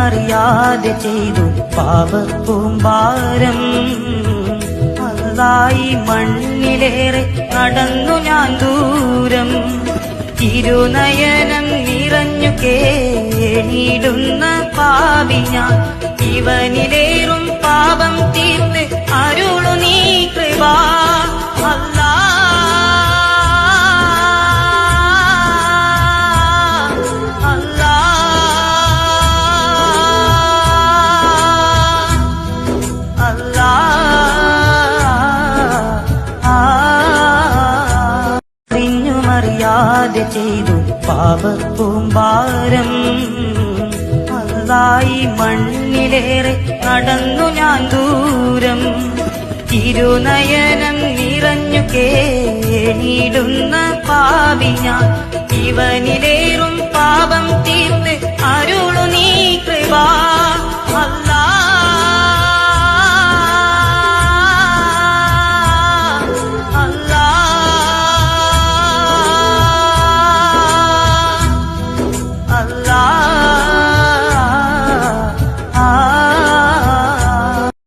അറിയാതെ ചെയ്തു പാപപ്പൂമ്പാരം. അല്ലാഹ്, ഈ മണ്ണിലേറെ നടന്നു ഞാൻ ദൂരം. ഇരുനയനം നിറഞ്ഞു കേണിടുന്ന പാപി ഞാൻ. ഇവനിലേറും പാപം തീർത്ത് അരുളു നീ കൃപ. അറിയാതെ ചെയ്തു പാപപ്പൂമ്പാരം. അല്ലാഹ്, ഈ മണ്ണിലേറെ നടന്നു ഞാൻ ദൂരം. ഇരുനയനം നിറഞ്ഞു കേണിടുന്ന പാപി ഞാൻ. ഇവനിലേറും പാപം തീർത്ത് അരുളു നീ കൃപ. Allah